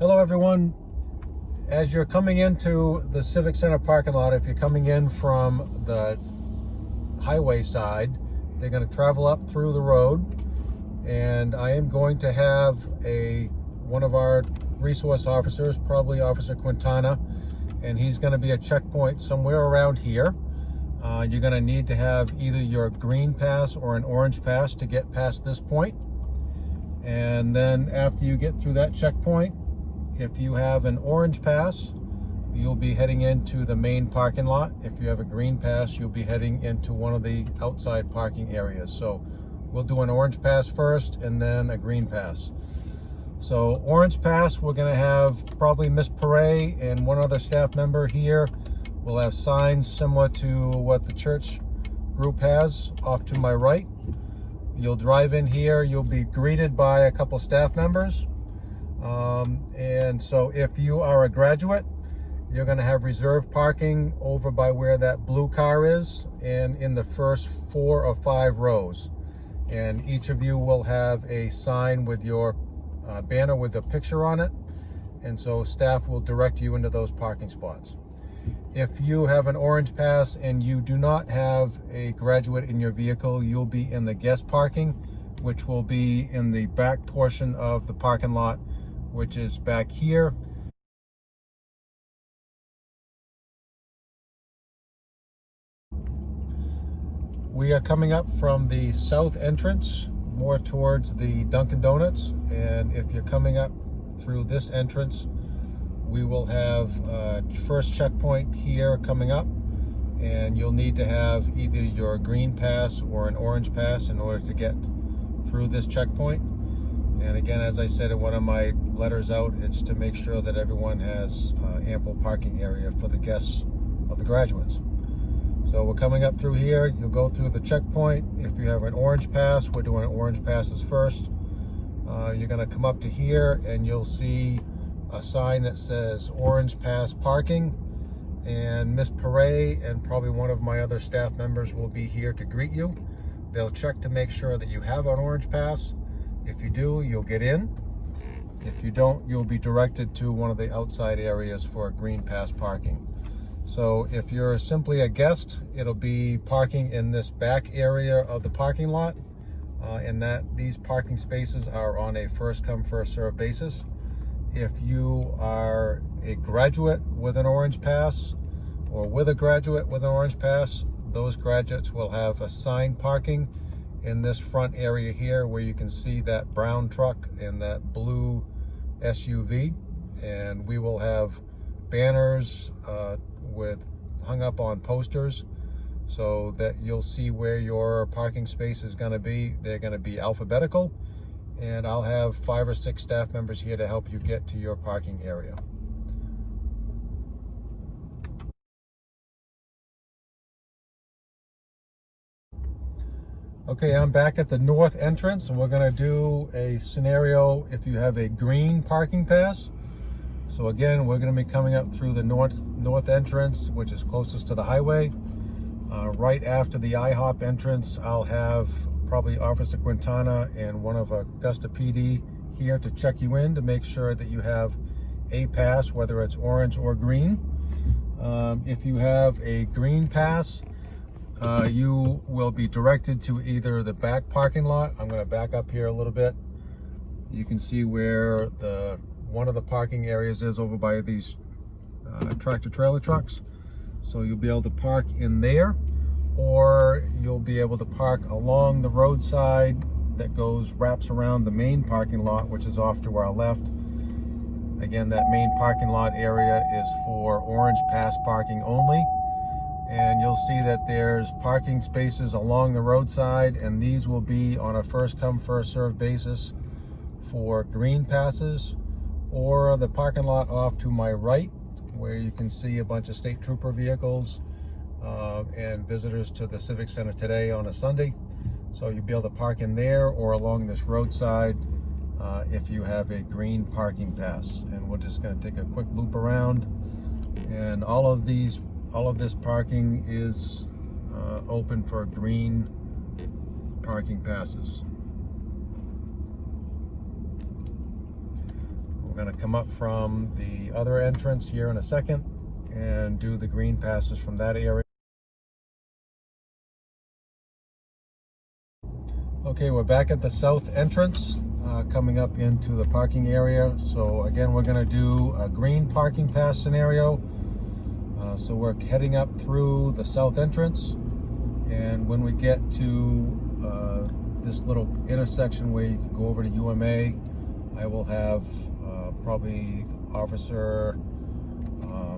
Hello everyone. As you're coming into the Civic Center parking lot, if you're coming in from the highway side, they're going to travel up through the road, and I am going to have one of our resource officers, probably Officer Quintana, and he's going to be a checkpoint somewhere around here. You're going to need to have either your green pass or an orange pass to get past this point. And then after you get through that checkpoint, if you have an orange pass, you'll be heading into the main parking lot. If you have a green pass, you'll be heading into one of the outside parking areas. So we'll do an orange pass first and then a green pass. So orange pass, we're going to have probably Miss Perret and one other staff member here. We'll have signs similar to what the church group has off to my right. You'll drive in here, you'll be greeted by a couple staff members. And so if you are a graduate, you're going to have reserved parking over by where that blue car is and in the first 4 or 5 rows. And each of you will have a sign with your banner with a picture on it. And so staff will direct you into those parking spots. If you have an orange pass and you do not have a graduate in your vehicle, you'll be in the guest parking, which will be in the back portion of the parking lot, which is back here. We are coming up from the south entrance, more towards the Dunkin' Donuts, and if you're coming up through this entrance, we will have first checkpoint here coming up, and you'll need to have either your green pass or an orange pass in order to get through this checkpoint. And again, as I said in one of my letters out, it's to make sure that everyone has ample parking area for the guests of the graduates. So we're coming up through here. You'll go through the checkpoint. If you have an orange pass, we're doing orange passes first. You're going to come up to here and you'll see a sign that says orange pass parking, and Miss Perret and probably one of my other staff members will be here to greet you. They'll check to make sure that you have an orange pass. If you do, you'll get in. If you don't, you'll be directed to one of the outside areas for green pass parking. So if you're simply a guest, it'll be parking in this back area of the parking lot, and that these parking spaces are on a first come first served basis. If you are a graduate with an orange pass or with a graduate with an orange pass, those graduates will have assigned parking in this front area here where you can see that brown truck and that blue SUV. And we will have banners hung up on posters so that you'll see where your parking space is going to be. They're going to be alphabetical. And I'll have 5 or 6 staff members here to help you get to your parking area. Okay, I'm back at the north entrance, and we're going to do a scenario if you have a green parking pass. So again, we're going to be coming up through the north entrance, which is closest to the highway. Right after the IHOP entrance, I'll have probably Officer Quintana and one of Augusta PD here to check you in to make sure that you have a pass, whether it's orange or green. If you have a green pass, you will be directed to either the back parking lot. I'm going to back up here a little bit. You can see where one of the parking areas is over by these tractor trailer trucks. So you'll be able to park in there, or you'll be able to park along the roadside that wraps around the main parking lot, which is off to our left. Again, that main parking lot area is for orange pass parking only. And you'll see that there's parking spaces along the roadside, and these will be on a first come first served basis for green passes, or the parking lot off to my right, where you can see a bunch of state trooper vehicles and visitors to the Civic Center today on a Sunday. So you'll be able to park in there or along this roadside if you have a green parking pass. And we're just going to take a quick loop around, and all of this parking is open for green parking passes. going to come up from the other entrance here in a second and do the green passes from that area. Okay, we're back at the south entrance, coming up into the parking area. So again, we're going to do a green parking pass scenario. So we're heading up through the south entrance, and when we get to this little intersection where you can go over to UMA, I will have probably officer,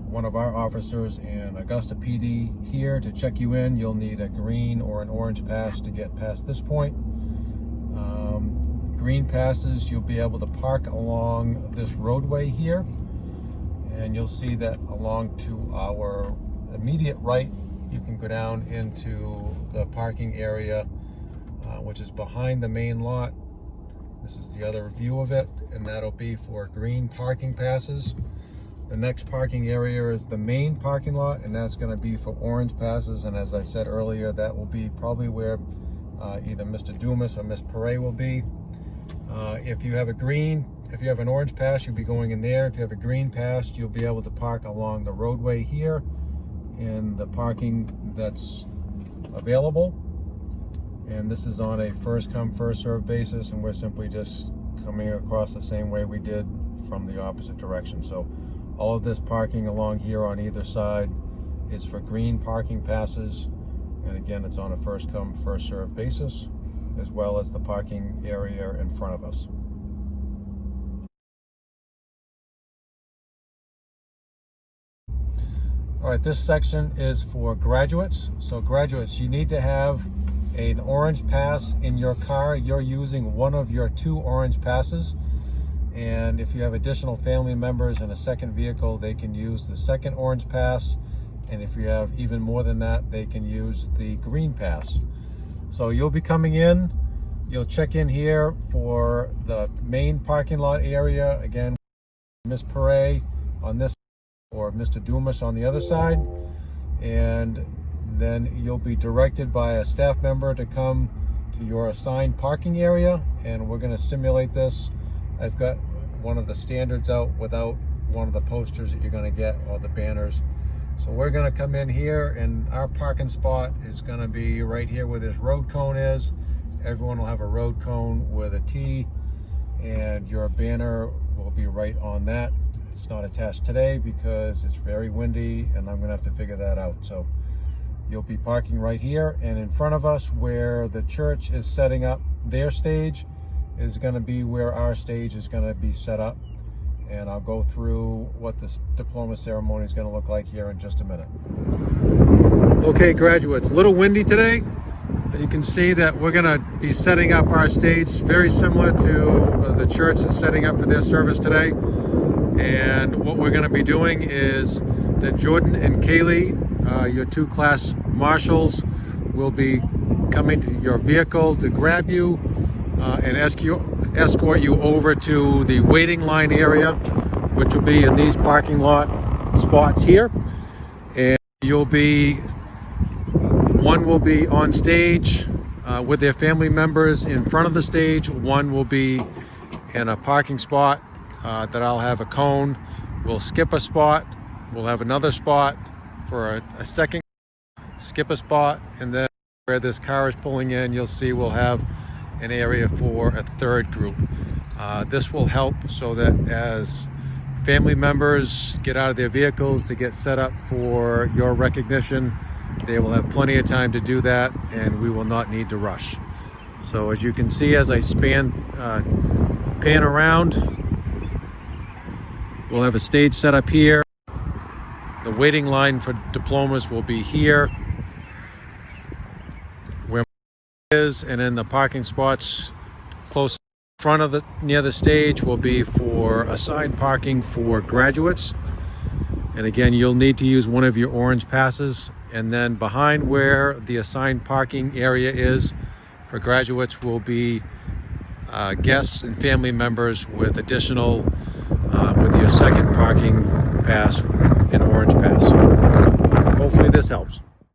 one of our officers and Augusta PD here to check you in. You'll need a green or an orange pass to get past this point. Green passes, you'll be able to park along this roadway here, and you'll see that along to our immediate right, you can go down into the parking area, which is behind the main lot. This is the other view of it, and that'll be for green parking passes. The next parking area is the main parking lot, and that's going to be for orange passes. And as I said earlier, that will be probably where either Mr. Dumas or Miss Perret will be. If you have an orange pass, you'll be going in there. If you have a green pass, you'll be able to park along the roadway here in the parking that's available. And this is on a first come, first served basis, and we're simply just coming across the same way we did from the opposite direction. So all of this parking along here on either side is for green parking passes. And again, it's on a first come, first served basis, as well as the parking area in front of us. All right, this section is for graduates. So graduates, you need to have an orange pass in your car. You're using one of your 2 orange passes. And if you have additional family members in a second vehicle, they can use the second orange pass. And if you have even more than that, they can use the green pass. So you'll be coming in, you'll check in here for the main parking lot area. Again, Miss Perret on this or Mr. Dumas on the other side. And then you'll be directed by a staff member to come to your assigned parking area. And we're going to simulate this. I've got one of the standards out without one of the posters that you're going to get, or the banners. So we're going to come in here, and our parking spot is going to be right here where this road cone is. Everyone will have a road cone with a T, and your banner will be right on that. It's not attached today because it's very windy, and I'm going to have to figure that out. So you'll be parking right here, and in front of us where the church is setting up their stage is going to be where our stage is going to be set up. And I'll go through what this diploma ceremony is going to look like here in just a minute. Okay, graduates, a little windy today. You can see that we're going to be setting up our stage very similar to the church is setting up for their service today. And what we're going to be doing is that Jordan and Kaylee, your 2 class marshals, will be coming to your vehicle to grab you and escort you over to the waiting line area, which will be in these parking lot spots here. And one will be on stage with their family members in front of the stage. One will be in a parking spot that I'll have a cone. We'll skip a spot. We'll have another spot for a second, skip a spot, and then where this car is pulling in, you'll see we'll have an area for a third group. This will help so that as family members get out of their vehicles to get set up for your recognition, they will have plenty of time to do that, and we will not need to rush. So as you can see, as I pan around, we'll have a stage set up here. The waiting line for diplomas will be here, where is, and in the parking spots close in front of near the stage will be for assigned parking for graduates. And again, you'll need to use one of your orange passes. And then behind where the assigned parking area is for graduates will be guests and family members with additional with your second parking pass, an orange pass. Hopefully this helps.